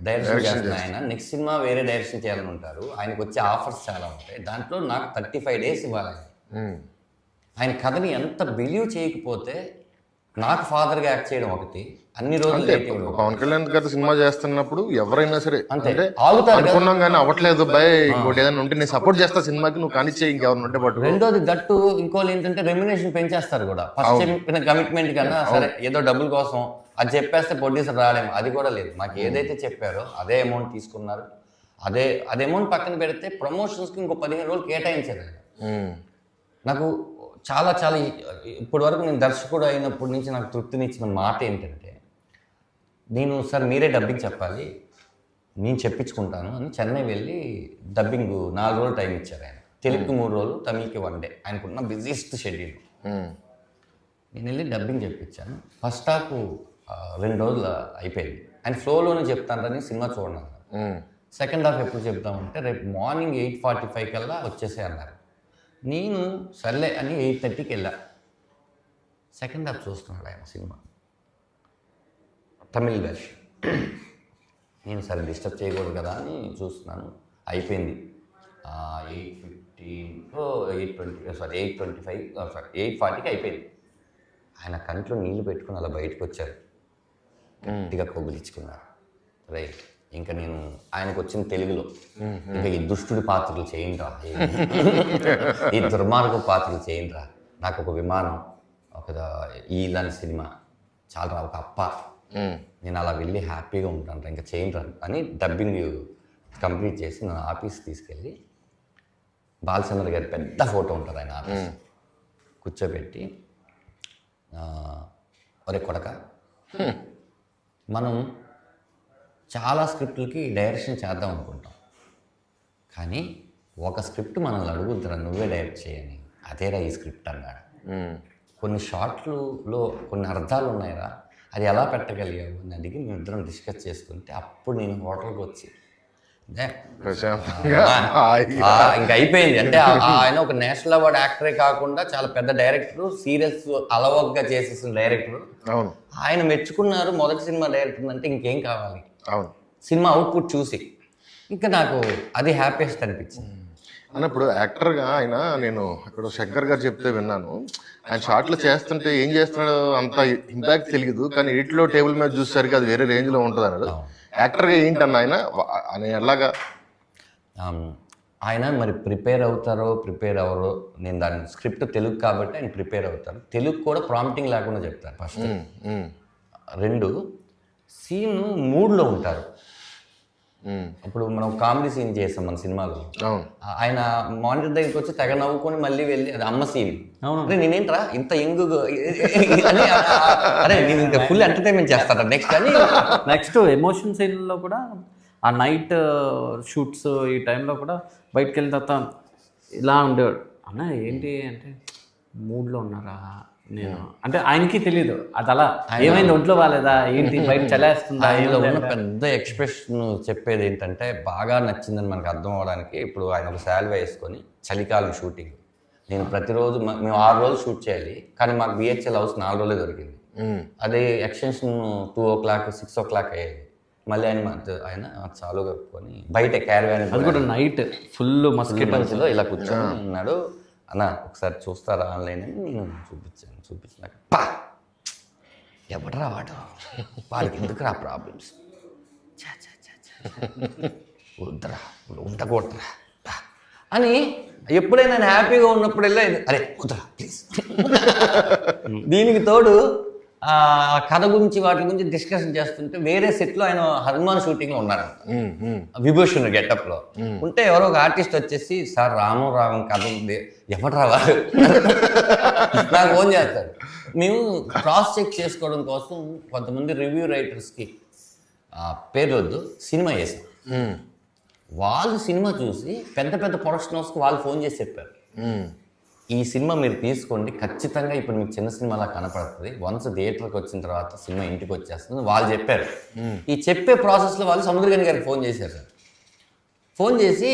డైరెక్షన్ చేస్తున్న ఆయన నెక్స్ట్ సినిమా వేరే డైరెక్షన్ చేయాలని ఉంటారు. ఆయనకు వచ్చే ఆఫర్స్ చాలా ఉంటాయి. దాంట్లో నాకు 35 days ఇవ్వాలి. ఆయన కథని ఎంత బిలీవ్ చేయకపోతే నాకు ఫాదర్గా యాక్ట్ చేయడం ఒకటి, అన్ని రోజులు పవన్ కళ్యాణ్ గారి సినిమా చేస్తున్నప్పుడు ఎవరైనా సరే అంతే ఆగుతారు అనుకున్నాం కానీ అవ్వట్లేదు బాయ్, ఇంకోటి ఏదైనా ఉంటే నేను సపోర్ట్ చేస్తా సినిమాకి, నువ్వు కానిచ్చే ఇంకెవరు ఉంటే పట్టు. రెండోది దట్టు ఇంకోళ్ళు ఏంటంటే రెమ్యునేషన్ పెంచేస్తారు కూడా. ఫస్ట్ చెప్పిన కమిట్మెంట్ కన్నా సరే ఏదో డబ్బుల కోసం అది చెప్పేస్తే ప్రొడ్యూసర్ రాలేము, అది కూడా లేదు. మాకు ఏదైతే చెప్పారో అదే అమౌంట్ తీసుకున్నారు. అదే అమౌంట్ పక్కన పెడితే ప్రమోషన్స్కి ఇంకో 15 రోజులు కేటాయించారు. నాకు చాలా ఇప్పటి వరకు నేను దర్శకుడు అయినప్పటి నుంచి నాకు తృప్తినిచ్చిన మాట ఏంటంటే, నేను సార్ మీరే డబ్బింగ్ చెప్పాలి, నేను చెప్పించుకుంటాను అని చెన్నై వెళ్ళి డబ్బింగ్ 4 రోజులు టైం ఇచ్చారు ఆయన. తెలుగుకి 3 రోజులు, తమిళ్కి 1 day. ఆయనకున్న బిజీయెస్ట్ షెడ్యూల్. నేను వెళ్ళి డబ్బింగ్ చెప్పించాను. ఫస్ట్ హాఫ్ 2 రోజులు అయిపోయింది. ఆయన ఫ్లోలోనే చెప్తానని సినిమా చూడను. సెకండ్ హాఫ్ ఎప్పుడు చెప్తామంటే రేపు మార్నింగ్ 8:45 కల్లా వచ్చేసే అన్నారు. నేను సర్లే అని 8:30కి వెళ్ళా. సెకండ్ హాఫ్ చూస్తున్నాడు ఆయన సినిమా, తమిళ్ వెర్షన్. నేను సరే డిస్టర్బ్ చేయకూడదు కదా అని చూస్తున్నాను. అయిపోయింది 8:40కి అయిపోయింది. ఆయన కంట్లో నీళ్లు పెట్టుకుని అలా బయటకు వచ్చారు, గట్టిగా కొబ్బులిచ్చుకున్నారు. రైట్, ఇంకా నేను ఆయనకు వచ్చిన తెలుగులో ఇంకా ఈ దుష్టుడి పాత్రలు చేయండిరా, ఈ దుర్మార్గ పాత్రలు చేయండిరా, నాకు ఒక విమానం, ఒక ఇలాంటి సినిమా చాలా ఒక అప్ప, నేను అలా వెళ్ళి హ్యాపీగా ఉంటాను, ఇంకా చేయండిరా అని డబ్బింగ్ కంప్లీట్ చేసి నా ఆఫీస్ తీసుకెళ్ళి బాలచంద్ర గారి పెద్ద ఫోటో ఉంటుంది ఆయన ఆఫీస్, కూర్చోబెట్టి ఒరే కొడక, మనం చాలా స్క్రిప్ట్లకి డైరెక్షన్ చేద్దాం అనుకుంటాం, కానీ ఒక స్క్రిప్ట్ మనల్ని అడుగుతురా నువ్వే డైరెక్ట్ చేయని, అదేరా ఈ స్క్రిప్ట్ అన్నాడు. కొన్ని షార్ట్లలో కొన్ని అర్థాలు ఉన్నాయిరా, అది ఎలా పెట్టగలిగావు అని అడిగి మేము ఇద్దరం డిస్కస్ చేసుకుంటే అప్పుడు నేను హోటల్కి వచ్చి ఇంకా అయిపోయింది. అంటే ఆయన ఒక నేషనల్ అవార్డ్ యాక్టరే కాకుండా చాలా పెద్ద డైరెక్టర్, సీరియల్స్ అలవగ్గా చేసేసిన డైరెక్టర్. ఆయన మెచ్చుకున్నారు మొదటి సినిమా డైరెక్టర్ అంటే ఇంకేం కావాలి. సినిమా అవుట్పుట్ చూసి ఇంకా నాకు అది హ్యాపీయెస్ట్ అనిపించింది. అన్నప్పుడు యాక్టర్గా ఆయన, నేను ఇక్కడ శంకర్ గారు చెప్తే విన్నాను, ఆయన షార్ట్లు చేస్తుంటే ఏం చేస్తున్నాడో అంత ఇంపాక్ట్ తెలియదు, కానీ ఎడిట్లో టేబుల్ మీద చూసేసరికి అది వేరే రేంజ్లో ఉంటుంది అన్నాడు. యాక్టర్గా ఏంటన్న ఆయన ఎలాగా ఆయన మరి ప్రిపేర్ అవ్వరో నేను దాని స్క్రిప్ట్ తెలుగు కాబట్టి ఆయన ప్రిపేర్ అవుతారు. తెలుగు కూడా ప్రాంప్టింగ్ లేకుండా చెప్తారు ఫస్ట్. 2 సీన్ మూడ్లో ఉంటారు. అప్పుడు మనం కామెడీ సీన్ చేసాం మన సినిమాలో. అవును. ఆయన మానిటర్ దగ్గరికి వచ్చి తెగ నవ్వుకొని మళ్ళీ వెళ్ళి అది అమ్మ సీన్. అవును. అరే నేనేంట్రా ఇంత యంగ్ అని అరే నేను ఇంకా ఫుల్ ఎంటర్టైన్మెంట్ చేస్తాను నెక్స్ట్ అని. నెక్స్ట్ ఎమోషన్ సీన్లో కూడా ఆ నైట్ షూట్స్ ఈ టైంలో కూడా బయటకు వెళ్ళిన తర్వాత ఇలా ఉండేవాడు. అన్న ఏంటి అంటే మూడ్లో ఉన్నారా నేను అంటే ఆయనకి తెలియదు అది అలా ఏమైంది ఒంట్లో బాగాలేదా ఏంటి బయట చలేస్తుందా. ఆయనలో ఉన్న పెద్ద ఎక్స్ప్రెషన్ చెప్పేది ఏంటంటే బాగా నచ్చిందని మనకు అర్థం అవడానికి ఇప్పుడు ఆయన ఒక శాల్వా వేసుకొని చలికాలం షూటింగ్ నేను ప్రతిరోజు మేము 6 రోజులు షూట్ చేయాలి కానీ మాకు బిహెచ్ఎల్ హౌస్ 4 రోజులే దొరికింది. అది ఎక్స్టెన్షన్ 2 o'clock 6 o'clock అయ్యేది. మళ్ళీ ఆయన చాలు కప్పుకొని బయట క్యారవాన్ అది కూడా నైట్ ఫుల్ మస్కిటోలో ఇలా కూర్చొని ఉన్నాడు. అన్న ఒకసారి చూస్తారా ఆన్లైన్ అని నేను చూపించినాక పా ఎవడరా వాడికి ఎందుకురా ప్రాబ్లమ్స్ వద్దరా ఉండకూడదురా అని ఎప్పుడైనా నేను హ్యాపీగా ఉన్నప్పుడల్లా అరే వద్దరా ప్లీజ్. దీనికి తోడు కథ గురించి వాటి గురించి డిస్కషన్ చేస్తుంటే వేరే సెట్లో ఆయన హనుమాన్ షూటింగ్లో ఉన్నారు విభూషణ్ గెటప్లో ఉంటే ఎవరో ఒక ఆర్టిస్ట్ వచ్చేసి సార్ రామం కథ ఉంది ఎవరు రావాలి నాకు ఫోన్ చేస్తారు. మేము క్రాస్ చెక్ చేసుకోవడం కోసం కొంతమంది రివ్యూ రైటర్స్కి పేరు వద్దు సినిమా చేసాం. వాళ్ళు సినిమా చూసి పెద్ద పెద్ద ప్రొడక్షన్ హౌస్కి వాళ్ళు ఫోన్ చేసి చెప్పారు ఈ సినిమా మీరు తీసుకోండి ఖచ్చితంగా ఇప్పుడు మీకు చిన్న సినిమాలా కనపడుతుంది వన్స్ థియేటర్కి వచ్చిన తర్వాత సినిమా ఇంటికి వచ్చేస్తుంది వాళ్ళు చెప్పారు. ఈ చెప్పే ప్రాసెస్లో వాళ్ళు సముద్రగని గారికి ఫోన్ చేశారు సార్. ఫోన్ చేసి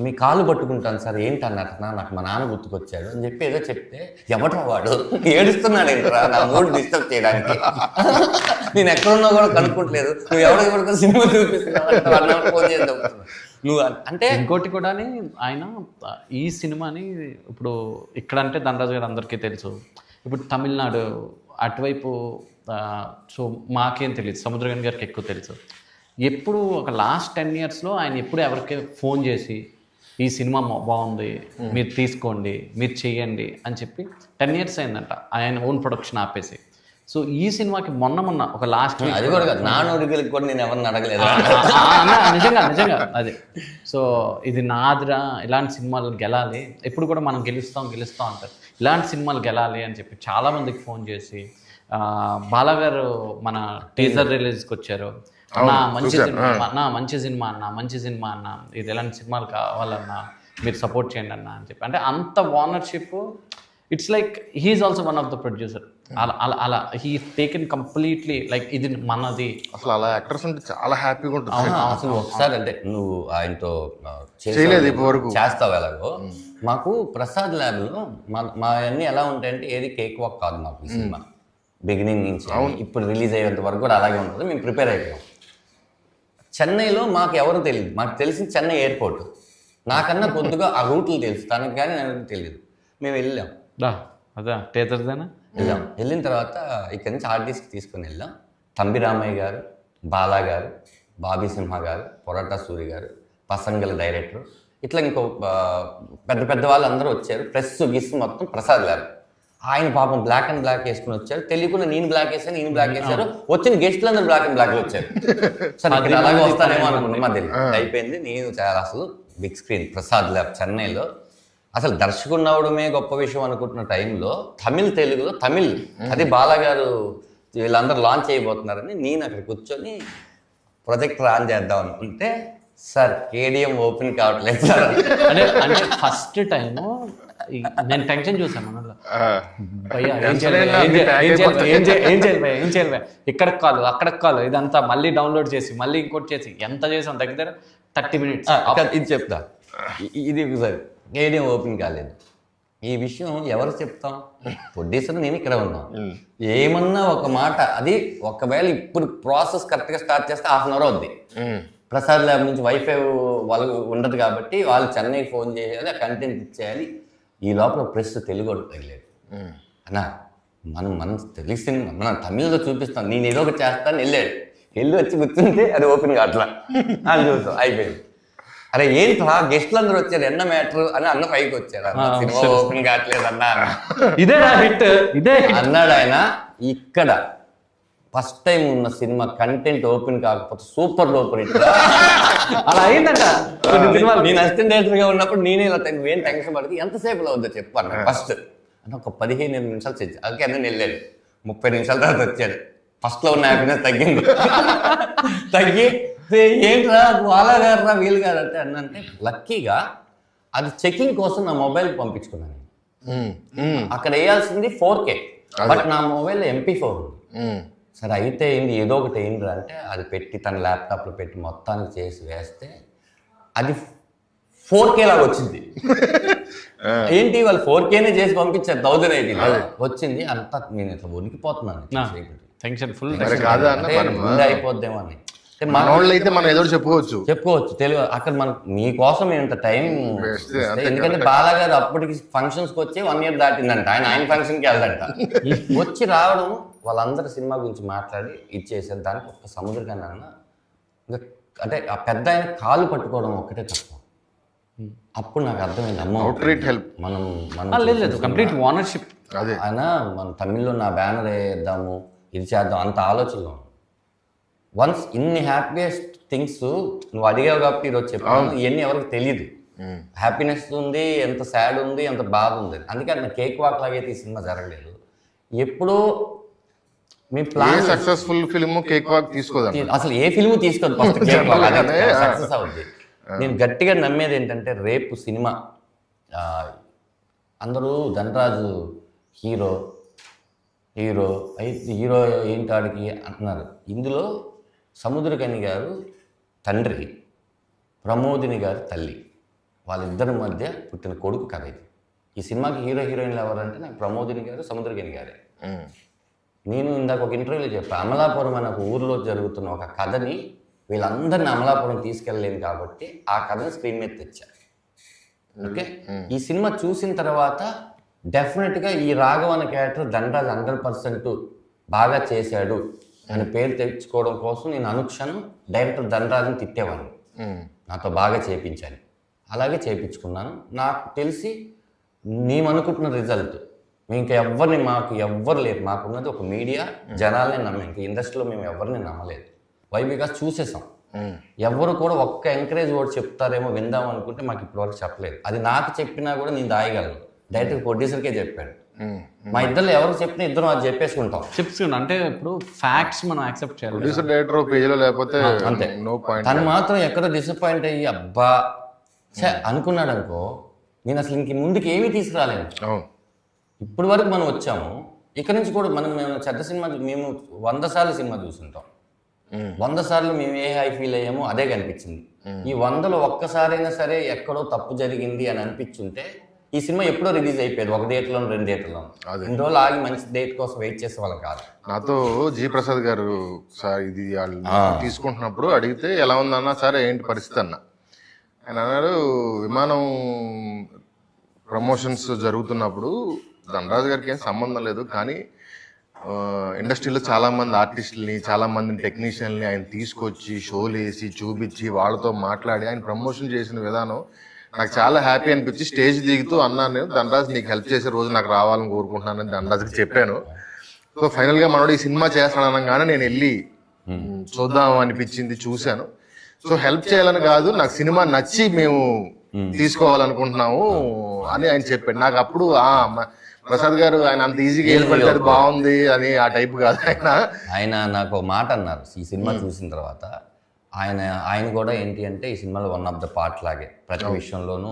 మీ కాళ్ళు పట్టుకుంటాను సార్ ఏంటి అన్నట్టు నాకు మా నాన్న గుర్తుకొచ్చాడు అని చెప్పి ఏదో చెప్తే ఎవడరా వాడు ఏడుస్తున్నాడు ఏంటరా నా మూడ్ డిస్టర్బ్ చేయడానికి నేను ఎక్కడున్నా కూడా కనుక్కోట్లేదు నువ్వు ఎవడో సినిమా చూపిస్తున్నావు ఫోన్ చేద్దాం నువ్వు అంటే. ఇంకోటి కూడా ఆయన ఈ సినిమాని ఇప్పుడు ఇక్కడ అంటే ధనరాజు గారు అందరికీ తెలుసు. ఇప్పుడు తమిళనాడు అటువైపు సో మాకేం తెలియదు సముద్రగని గారికి ఎక్కువ తెలుసు. ఎప్పుడు ఒక లాస్ట్ 10 yearsలో ఆయన ఎప్పుడు ఎవరికి ఫోన్ చేసి ఈ సినిమా బాగుంది మీరు తీసుకోండి మీరు చెయ్యండి అని చెప్పి 10 years అయిందంట ఆయన ఓన్ ప్రొడక్షన్ ఆపేసి. సో ఈ సినిమాకి మొన్న ఒక లాస్ట్ అది కూడా కాదు నా నోటికి కూడా నేను ఎవరిని అడగలేదు నిజంగా అదే. సో ఇది నాదిరా ఇలాంటి సినిమాలు గెలాలి ఎప్పుడు కూడా మనం గెలుస్తాం అంటారు ఇలాంటి సినిమాలు గెలాలి అని చెప్పి చాలామందికి ఫోన్ చేసి బాలాగారు మన టీజర్ రిలీజ్కి వచ్చారు. మంచి సినిమా అన్న ఇది ఎలాంటి సినిమాలు కావాలన్నా మీరు సపోర్ట్ చేయండి అన్న అని చెప్పి అంటే అంత ownership it's like he is also one of the producer. అలా హీ టేకెన్ కంప్లీట్లీ లైక్ ఇది మనది. అసలు అలా యాక్టర్స్ ఉంటే చాలా హ్యాపీగా ఉంటుంది. అసలు ఒకసారి అంటే నువ్వు ఆయనతో చేయలేదు ఇప్పటివరకు చేస్తావు ఎలాగో మాకు ప్రసాద్ ల్యాబ్లో మా అన్నీ ఎలా ఉంటాయంటే ఏది కేక్ వాక్ కాదు మాకు ఈ సినిమా బిగినింగ్ నుంచి ఇప్పుడు రిలీజ్ అయ్యేంత వరకు కూడా అలాగే ఉంటుంది. మేము ప్రిపేర్ అయిపోయాం. చెన్నైలో మాకు ఎవరు తెలియదు మాకు తెలిసింది చెన్నై ఎయిర్పోర్ట్ నాకన్నా కొద్దిగా ఆ రూట్లు తెలుసు తనకు కానీ నాకు తెలియదు. మేము వెళ్ళాం అదా థియేటర్దేనా వెళ్ళిన తర్వాత ఇక్కడి నుంచి ఆర్టిస్ట్కి తీసుకొని వెళ్ళాం. తంబి రామయ్య గారు బాలా గారు బాబీ సింహ గారు పొరాటా సూరి గారు పసంగల డైరెక్టర్ ఇట్లా ఇంకో పెద్ద వాళ్ళు అందరూ వచ్చారు. ప్రెస్ గిస్ మొత్తం ప్రసాద్ గారు ఆయన పాపం బ్లాక్ అండ్ బ్లాక్ వేసుకుని వచ్చారు. తెలియకుండా నేను బ్లాక్ వేసాను ఈయన బ్లాక్ వేశారు. వచ్చిన గెస్ట్లు అందరూ బ్లాక్ అండ్ బ్లాక్లో వచ్చారు. సరే ఇక్కడ అలాగే వస్తానేమో అనుకున్నాను మధ్యలో అయిపోయింది. నేను చాలా అసలు బిగ్ స్క్రీన్ ప్రసాద్ ల్యాబ్ చెన్నైలో అసలు దర్శకుడు అవడమే గొప్ప విషయం అనుకుంటున్న టైంలో తెలుగులో తమిళ్ అది బాలాగారు వీళ్ళందరూ లాంచ్ అయిపోతున్నారని నేను అక్కడ కూర్చొని ప్రొజెక్టర్ ఆన్ చేద్దాం అనుకుంటే సార్ కేడిఎం ఓపెన్ కావట్లేదు సార్ అంటే ఫస్ట్ టైము నేను టెన్షన్ చూసాను మనలో ఏం చేయాలి ఇక్కడికి కాదు అక్కడికి కాదు ఇదంతా మళ్ళీ డౌన్లోడ్ చేసి మళ్ళీ ఇంకోటి చేసి ఎంత చేసాం దగ్గర 30 minutes. ఇది చెప్తా ఇది సార్ కేడిఎం ఓపెన్ కాలేదు. ఈ విషయం ఎవరు చెప్తాం ప్రొడ్యూసర్ నేను ఇక్కడ ఉన్నాను ఏమన్నా ఒక మాట అది ఒకవేళ ఇప్పుడు ప్రాసెస్ కరెక్ట్గా స్టార్ట్ చేస్తే 1/2 hour అవుద్ది. ప్రసాద్ ల్యాబ్ నుంచి వైఫై వాళ్ళకు ఉండదు కాబట్టి వాళ్ళు చెన్నైకి ఫోన్ చేయాలి ఆ కంటెంట్ ఇచ్చేయాలి. ఈ లోపల ప్రెస్ తెలుగు తగిలేదు అన్నా మనం తెలుగు సినిమా మనం తమిళ్లో చూపిస్తాం నేను ఏదో ఒకటి చేస్తాను వెళ్ళి వచ్చి కూర్చుంటే అది ఓపెన్ కావట్లా అని చూస్తాం అయిపోయింది. అరే ఏంట్రా గెస్ట్లు అందరూ వచ్చారు ఎన్న మ్యాటర్ అని అన్న పైకి వచ్చారు సినిమా ఓపెన్ కావట్లేదు అన్నా ఇదే హిట్ ఇదే అన్నాడు ఆయన. ఇక్కడ ఫస్ట్ టైం ఉన్న సినిమా కంటెంట్ ఓపెన్ కాకపోతే సూపర్ ఓపెన్ అలా అయిందట కొన్ని సినిమాలు. నేను అసిస్టెంట్ డైరెక్టర్ గా ఉన్నప్పుడు నేనే ఇలా ఏం టెన్షన్ పడితే ఎంతసేపులో వద్దో చెప్పు అన్న ఫస్ట్ అంటే ఒక 15 నిమిషాలు చచ్చి అందుకే అన్నీ వెళ్ళాడు 30 నిమిషాల తర్వాత వచ్చాడు. ఫస్ట్ లో ఉన్న హ్యాపీనెస్ తగ్గి ఏంట్రా వాళ్ళ గారు వీళ్ళు గారు అంటే అన్నంటే లక్కీగా అది చెకింగ్ కోసం నా మొబైల్ పంపించుకున్నాను. అక్కడ వేయాల్సింది 4K బట్ నా మొబైల్ MP4 ఉంది. సరే అయితే ఏంది ఏదో ఒకటి ఏంటి అంటే అది పెట్టి తన ల్యాప్టాప్లో పెట్టి మొత్తానికి చేసి వేస్తే అది 4K లాగా వచ్చింది. ఏంటి వాళ్ళు 4Kనే చేసి పంపించారు 1080 వచ్చింది. అంతా నేను ఇట్లా వణికిపోతున్నాను టెన్షన్ ఫుల్ ముందే అయిపోద్దేమో అని. అయితే మనం ఏదో చెప్పుకోవచ్చు తెలుగు అక్కడ మనకు మీకోసం ఇంత టైం ఎందుకంటే బాలాగారు అప్పటికి ఫంక్షన్స్కి వచ్చి 1 year దాటిందంట. ఆయన ఫంక్షన్కి వెళ్దంట. వచ్చి రావడం వాళ్ళందరూ సినిమా గురించి మాట్లాడి ఇచ్చేసారు. దానికి ఒక సముద్రకన్నా ఇంకా అంటే ఆ పెద్ద ఆయన కాలు పట్టుకోవడం ఒక్కటే తప్ప. అప్పుడు నాకు అర్థమైంది అమ్మ మనం లేదు కంప్లీట్ ఓనర్షిప్. ఆయన మన తమిళ్లో నా బ్యానర్ వేద్దాము ఇది చేద్దాం అంత ఆలోచనలో వన్స్ ఇన్ని హ్యాపీయెస్ట్ థింగ్స్ నువ్వు అడిగావు కాబట్టి ఈరోజు చెప్పాను. ఇవన్నీ ఎవరికి తెలియదు. హ్యాపీనెస్ ఉంది, ఎంత సాడ్ ఉంది, ఎంత బాధ ఉంది. అందుకే నా కేక్ వాక్ లాగైతే ఈ సినిమా జరగలేదు. ఎప్పుడూ మీ plan successful film cake walk తీసుకోదు, అసలు ఏ ఫిల్మ్ తీసుకోదు, ఫస్ట్ కేక్ వాక్ సక్సెస్ అవుద్ది. నేను గట్టిగా నమ్మేది ఏంటంటే రేపు సినిమా అందరూ ధనరాజు హీరో ఏంటి ఆడికి అంటున్నారు. ఇందులో సముద్రకని గారు తండ్రి, ప్రమోదిని గారు తల్లి, వాళ్ళిద్దరి మధ్య పుట్టిన కొడుకు కథ ఇది. ఈ సినిమాకి హీరోయిన్లు ఎవరంటే నాకు ప్రమోదిని గారు, సముద్రకని గారే. నేను ఇందాక ఒక ఇంటర్వ్యూలో చెప్పాను, అమలాపురం అనే ఒక ఊరిలో జరుగుతున్న ఒక కథని వీళ్ళందరినీ అమలాపురం తీసుకెళ్ళలేను కాబట్టి ఆ కథని స్క్రీన్ మీద తెచ్చారు. ఓకే, ఈ సినిమా చూసిన తర్వాత డెఫినెట్గా ఈ రాఘవ అనే క్యారెక్టర్ ధనరాజ్ 100% బాగా చేశాడు అని పేరు తెచ్చుకోవడం కోసం నేను అనుక్షణం డైరెక్టర్ ధనరాజ్ని తిట్టేవాడిని, నాతో బాగా చేయించాను. అలాగే చేయించుకున్నాను. నాకు తెలిసి మేమనుకుంటున్న రిజల్ట్ ఇంకా మాకు ఎవ్వరు లేరు. మాకున్నది ఒక మీడియా, జనాలనే నమ్మాం. ఇంకా ఇండస్ట్రీలో మేము ఎవరిని నమ్మలేదు. వై బికాస్ చూసేసాం. ఎవరు కూడా ఒక్క ఎంకరేజ్ కూడా చెప్తారేమో విందాం అనుకుంటే మాకు ఇప్పటివరకు చెప్పలేదు. అది నాకు చెప్పినా కూడా నేను దాయగలను. డైరెక్టర్ ప్రొడ్యూసర్కే చెప్పాడు. మా ఇద్దరు ఎవరికి చెప్పినా ఇద్దరం అది చెప్పేసుకుంటాం. అంటే ఇప్పుడు ఫ్యాక్ట్స్ మనం యాక్సెప్ట్ చేయాలి. ప్రొడ్యూసర్ డైరెక్టర్ పేజీలో లేకపోతే అంతే. తను మాత్రం ఎక్కడో డిసప్పాయింట్ అయ్యి అబ్బా అనుకున్నాడు అనుకో, నేను అసలు ఇంక ముందుకు ఏమీ తీసుకురాలేను. ఇప్పటి వరకు మనం వచ్చాము, ఇక్కడ నుంచి కూడా మేము చెడ్డ సినిమా మేము 100 సార్లు సినిమా చూస్తుంటాం. 100 సార్లు మేము ఏ హై ఫీల్ అయ్యామో అదే కనిపించింది. ఈ 100లో ఒక్కసారైనా సరే ఎక్కడో తప్పు జరిగింది అని అనిపించుంటే ఈ సినిమా ఎప్పుడో రిలీజ్ అయిపోయేది, 1 డేట్లోనూ 2 డేట్లలో. 2 రోజులు ఆగి మంచి డేట్ కోసం వెయిట్ చేసే వాళ్ళం కాదు. నాతో జీ ప్రసాద్ గారు సార్ ఇది తీసుకుంటున్నప్పుడు అడిగితే ఎలా ఉందన్నా, సరే ఏంటి పరిస్థితి అన్న. ఆయన అన్నాడు, విమానం ప్రమోషన్స్ జరుగుతున్నప్పుడు ధనరాజు గారికి ఏం సంబంధం లేదు, కానీ ఇండస్ట్రీలో చాలామంది ఆర్టిస్టులని, చాలామంది టెక్నీషియన్ని ఆయన తీసుకొచ్చి షోలు వేసి చూపించి వాళ్ళతో మాట్లాడి ఆయన ప్రమోషన్ చేసిన విధానం నాకు చాలా హ్యాపీ అనిపించి స్టేజ్ దిగుతూ అన్నాను, నేను ధనరాజు నీకు హెల్ప్ చేసే రోజు నాకు రావాలని కోరుకుంటున్నానని ధనరాజుకి చెప్పాను. సో ఫైనల్గా మనోడు ఈ సినిమా చేస్తాను అనగానే నేను వెళ్ళి చూద్దాం అనిపించింది, చూశాను. సో హెల్ప్ చేయాలని కాదు, నాకు సినిమా నచ్చి మేము తీసుకోవాలనుకుంటున్నాము అని ఆయన చెప్పాడు. నాకు అప్పుడు ప్రసాద్ గారు ఆయన అంత ఈజీగా వెళ్ళిపోతే బాగుంది అని ఆ టైప్ కాదు. ఆయన నాకు ఒక మాట అన్నారు ఈ సినిమా చూసిన తర్వాత. ఆయన కూడా ఏంటి అంటే ఈ సినిమాలో 1 of the part లాగే ప్రతి విషయంలోనూ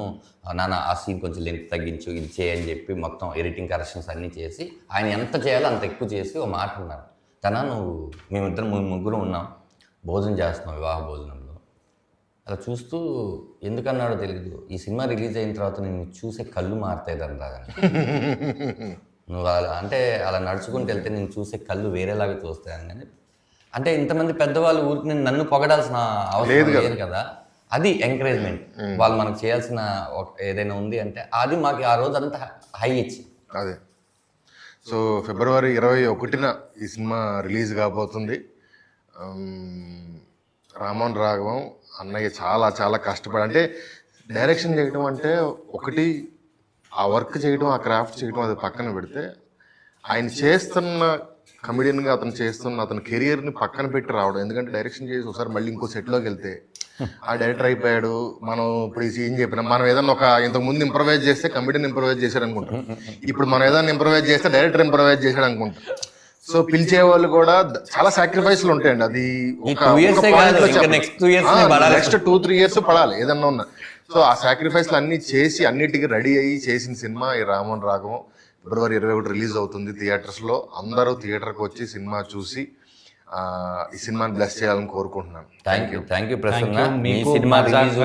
నాన్న ఆ సీన్ కొంచెం లెంత్ తగ్గించు, ఇది చేయని చెప్పి మొత్తం ఎడిటింగ్ కరెక్షన్స్ అన్నీ చేసి ఆయన ఎంత చేయాలో అంత ఎక్కువ చేసి ఒక మాట అన్నారు, మేమిద్దరం ముగ్గురు ఉన్నాం, భోజనం చేస్తున్నాం, వివాహ భోజనంలో. అలా చూస్తూ ఎందుకన్నాడో తెలియదు, ఈ సినిమా రిలీజ్ అయిన తర్వాత నేను చూసే కళ్ళు మారుతాయి ధనరాజు. నువ్వు అంటే అలా నడుచుకుంటూ వెళ్తే నేను చూసే కళ్ళు వేరేలాగా చూస్తాను. కానీ అంటే ఇంతమంది పెద్దవాళ్ళు ఊరికి నన్ను పొగడాల్సిన అవసరం లేదు కదా, అది ఎంకరేజ్మెంట్. వాళ్ళు మనకు చేయాల్సిన ఏదైనా ఉంది అంటే అది మాకు ఆ రోజు అంతా హై ఇచ్చి. అదే. సో ఫిబ్రవరి 21న ఈ సినిమా రిలీజ్ కాబోతుంది. రామోహన్ రాఘవం అన్నయ్య చాలా చాలా కష్టపడి, అంటే డైరెక్షన్ చేయడం అంటే ఒకటి, ఆ వర్క్ చేయడం, ఆ క్రాఫ్ట్ చేయడం అది పక్కన పెడితే ఆయన చేస్తున్న కమెడియన్గా అతను చేస్తున్న అతని కెరియర్ని పక్కన పెట్టి రావడం, ఎందుకంటే డైరెక్షన్ చేసి ఒకసారి మళ్ళీ ఇంకో సెట్లోకి వెళ్తే ఆ డైరెక్టర్ అయిపోయాడు, మనం ఇప్పుడు ఈ సీన్ చెప్పినా మనం ఏదన్నా ఒక ఇంతకు ముందు ఇంప్రవైజ్ చేస్తే కమెడియన్ ఇంప్రవైజ్ చేశాడు అనుకుంటాం, ఇప్పుడు మనం ఏదైనా ఇంప్రవైజ్ చేస్తే డైరెక్టర్ ఇంప్రవైజ్ చేశాడు అనుకుంటాం. సో పిలిచే వాళ్ళు కూడా చాలా సాక్రిఫైస్లు ఉంటాయండి. అది నెక్స్ట్ 2-3 years పడాలి ఏదన్నా ఉన్నా. సో ఆ సాక్రిఫైస్లు అన్ని చేసి అన్నిటికీ రెడీ అయ్యి చేసిన సినిమా ఈ రామోహన్ రాఘవం. February 21 రిలీజ్ అవుతుంది థియేటర్స్లో. అందరూ థియేటర్కి వచ్చి సినిమా చూసి ఈ సినిమాని బ్లెస్ చేయాలని కోరుకుంటున్నాను. Thank you Prasanna. Me cinema release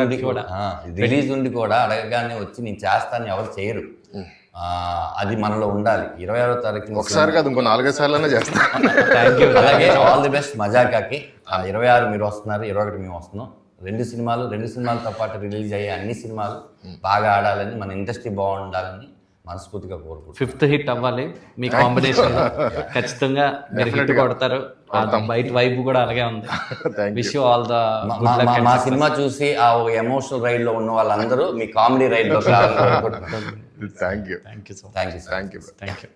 ఉండి కూడా అడగగానే వచ్చి నేను చేస్తాను ఎవరు చేయరు, అది మనలో ఉండాలి. 26వ తారీఖు ఒకసారి కాదు ఇంకో 4-5 సార్లు చేస్తాను. అలాగే ఆల్ ది బెస్ట్ మజాకాకి. 26 మీరు వస్తున్నారు, 21 మేము వస్తున్నాం. రెండు సినిమాలతో పాటు రిలీజ్ అయ్యే అన్ని సినిమాలు బాగా ఆడాలని, మన ఇండస్ట్రీ బాగుండాలని మనస్ఫూర్తిగా కోరుకుంటున్నాను. 5th హిట్ అవ్వాలి మీ కాంబినేషన్. ఖచ్చితంగా మీరు హిట్ కొడతారు. బయట వైబ్ కూడా అలాగే ఉంది. విష్ యూ ఆల్ ద మా సినిమా చూసి ఆ ఎమోషనల్ రైడ్ లో ఉన్న వాళ్ళందరూ మీ కామెడీ రైడ్ లో thank you. So much. Thank you.